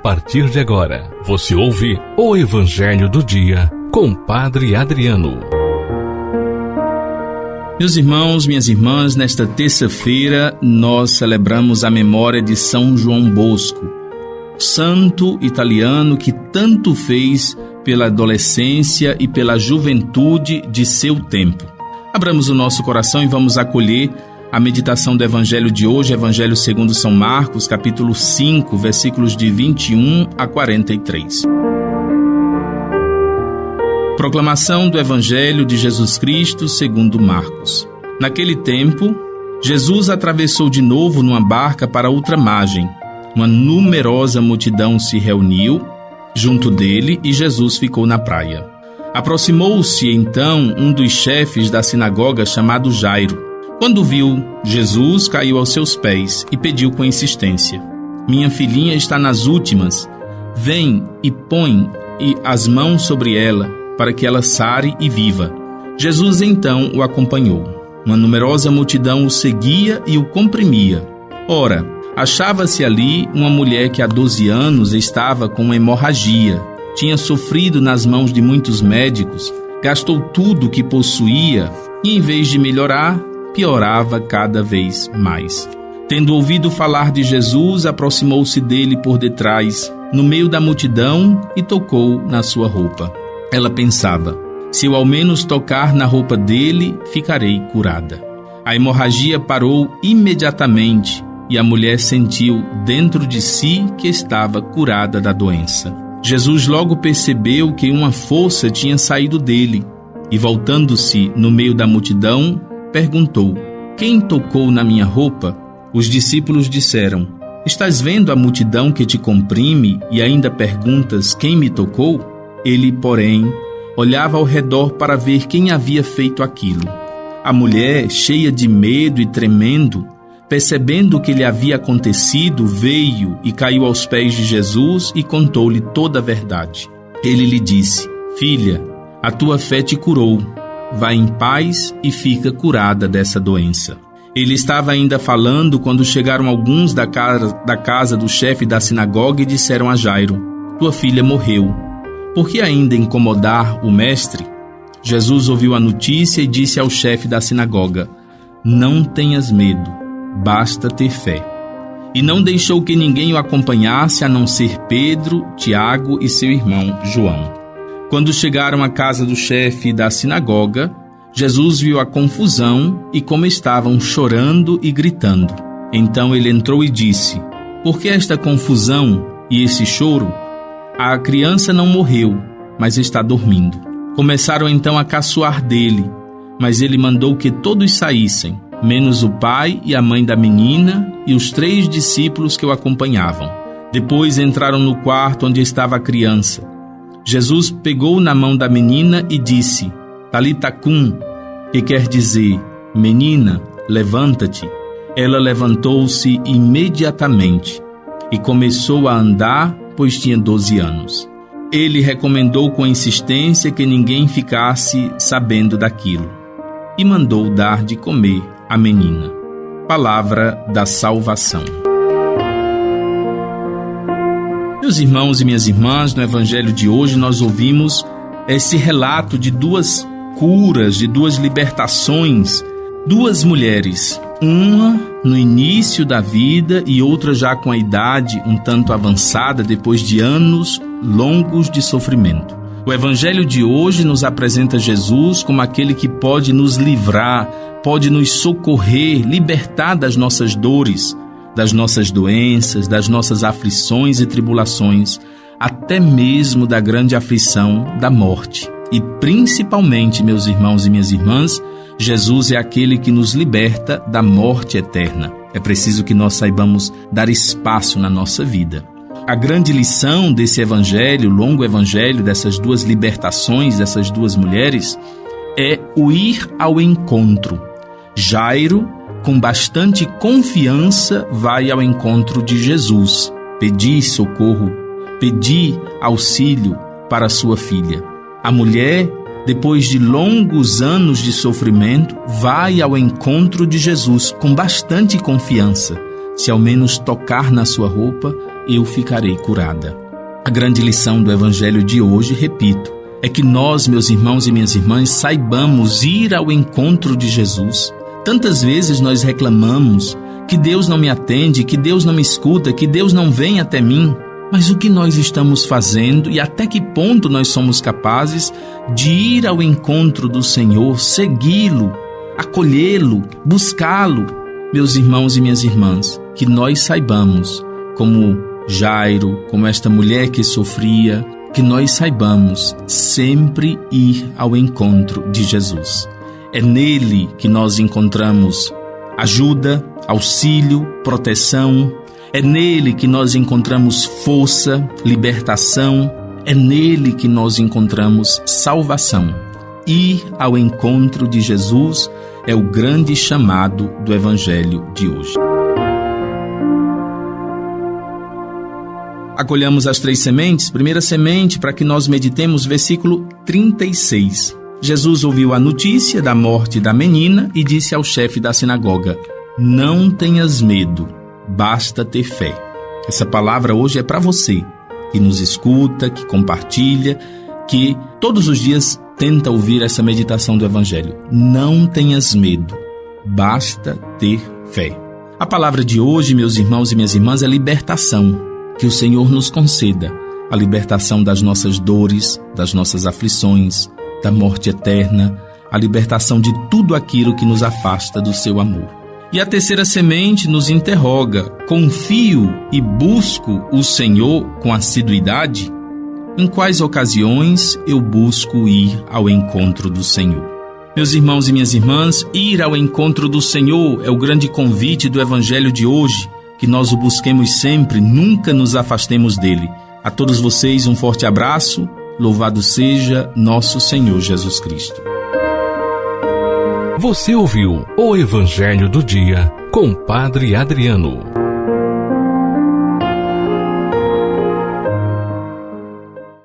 partir de agora, você ouve o Evangelho do Dia com Padre Adriano. Meus irmãos, minhas irmãs, nesta terça-feira nós celebramos a memória de São João Bosco, santo italiano que tanto fez pela adolescência e pela juventude de seu tempo. Abramos o nosso coração e vamos acolher a meditação do Evangelho de hoje, Evangelho segundo São Marcos, capítulo 5, versículos de 21 a 43. Proclamação do Evangelho de Jesus Cristo segundo Marcos. Naquele tempo, Jesus atravessou de novo numa barca para outra margem. Uma numerosa multidão se reuniu junto dele e Jesus ficou na praia. Aproximou-se então um dos chefes da sinagoga chamado Jairo. Quando viu Jesus, caiu aos seus pés e pediu com insistência: "Minha filhinha está nas últimas. Vem e põe as mãos sobre ela, para que ela sare e viva." Jesus então o acompanhou. Uma numerosa multidão o seguia e o comprimia. Ora, achava-se ali uma mulher que há 12 anos estava com uma hemorragia. Tinha sofrido nas mãos de muitos médicos, gastou tudo o que possuía e, em vez de melhorar, piorava cada vez mais. Tendo ouvido falar de Jesus, aproximou-se dele por detrás, no meio da multidão, e tocou na sua roupa. Ela pensava: "Se eu ao menos tocar na roupa dele, ficarei curada." A hemorragia parou imediatamente e a mulher sentiu dentro de si que estava curada da doença. Jesus logo percebeu que uma força tinha saído dele e, voltando-se no meio da multidão, perguntou: "Quem tocou na minha roupa?" Os discípulos disseram: "Estás vendo a multidão que te comprime e ainda perguntas quem me tocou?" Ele, porém, olhava ao redor para ver quem havia feito aquilo. A mulher, cheia de medo e tremendo, percebendo o que lhe havia acontecido, veio e caiu aos pés de Jesus e contou-lhe toda a verdade. Ele lhe disse: "Filha, a tua fé te curou. Vá em paz e fica curada dessa doença." Ele estava ainda falando quando chegaram alguns da casa do chefe da sinagoga e disseram a Jairo: "Tua filha morreu. Por que ainda incomodar o mestre?" Jesus ouviu a notícia e disse ao chefe da sinagoga: "Não tenhas medo, basta ter fé." E não deixou que ninguém o acompanhasse a não ser Pedro, Tiago e seu irmão João. Quando chegaram à casa do chefe da sinagoga, Jesus viu a confusão e como estavam chorando e gritando. Então ele entrou e disse: "Por que esta confusão e esse choro? A criança não morreu, mas está dormindo." Começaram então a caçoar dele, mas ele mandou que todos saíssem, menos o pai e a mãe da menina e os 3 discípulos que o acompanhavam. Depois entraram no quarto onde estava a criança. Jesus pegou na mão da menina e disse: "Talita cum", que quer dizer: "Menina, levanta-te." Ela levantou-se imediatamente e começou a andar, pois tinha 12 anos. Ele recomendou com insistência que ninguém ficasse sabendo daquilo e mandou dar de comer à menina. Palavra da salvação. Meus irmãos e minhas irmãs, no Evangelho de hoje nós ouvimos esse relato de 2 curas, de 2 libertações, 2 mulheres, uma no início da vida e outra já com a idade um tanto avançada, depois de anos longos de sofrimento. O Evangelho de hoje nos apresenta Jesus como aquele que pode nos livrar, pode nos socorrer, libertar das nossas dores, das nossas doenças, das nossas aflições e tribulações, até mesmo da grande aflição da morte. E principalmente, meus irmãos e minhas irmãs, Jesus é aquele que nos liberta da morte eterna. É preciso que nós saibamos dar espaço na nossa vida. A grande lição desse evangelho, longo evangelho, dessas 2 libertações, dessas 2 mulheres, é o ir ao encontro. Jairo, com bastante confiança, vai ao encontro de Jesus, pedir socorro, pedir auxílio para sua filha. A mulher, depois de longos anos de sofrimento, vai ao encontro de Jesus com bastante confiança. Se ao menos tocar na sua roupa, eu ficarei curada. A grande lição do Evangelho de hoje, repito, é que nós, meus irmãos e minhas irmãs, saibamos ir ao encontro de Jesus. Tantas vezes nós reclamamos que Deus não me atende, que Deus não me escuta, que Deus não vem até mim. Mas o que nós estamos fazendo e até que ponto nós somos capazes de ir ao encontro do Senhor, segui-lo, acolhê-lo, buscá-lo? Meus irmãos e minhas irmãs, que nós saibamos, como Jairo, como esta mulher que sofria, que nós saibamos sempre ir ao encontro de Jesus. É nele que nós encontramos ajuda, auxílio, proteção. É nele que nós encontramos força, libertação. É nele que nós encontramos salvação. Ir ao encontro de Jesus é o grande chamado do Evangelho de hoje. Acolhamos as 3 sementes. Primeira semente, para que nós meditemos, versículo 36. Jesus ouviu a notícia da morte da menina e disse ao chefe da sinagoga: não tenhas medo, basta ter fé. Essa palavra hoje é para você, que nos escuta, que compartilha, que todos os dias tenta ouvir essa meditação do Evangelho. Não tenhas medo, basta ter fé. A palavra de hoje, meus irmãos e minhas irmãs, é libertação. Que o Senhor nos conceda a libertação das nossas dores, das nossas aflições, da morte eterna, a libertação de tudo aquilo que nos afasta do seu amor. E a terceira semente nos interroga: confio e busco o Senhor com assiduidade? Em quais ocasiões eu busco ir ao encontro do Senhor? Meus irmãos e minhas irmãs, ir ao encontro do Senhor é o grande convite do Evangelho de hoje. Que nós o busquemos sempre, nunca nos afastemos dele. A todos vocês um forte abraço. Louvado seja nosso Senhor Jesus Cristo. Você ouviu o Evangelho do Dia com Padre Adriano.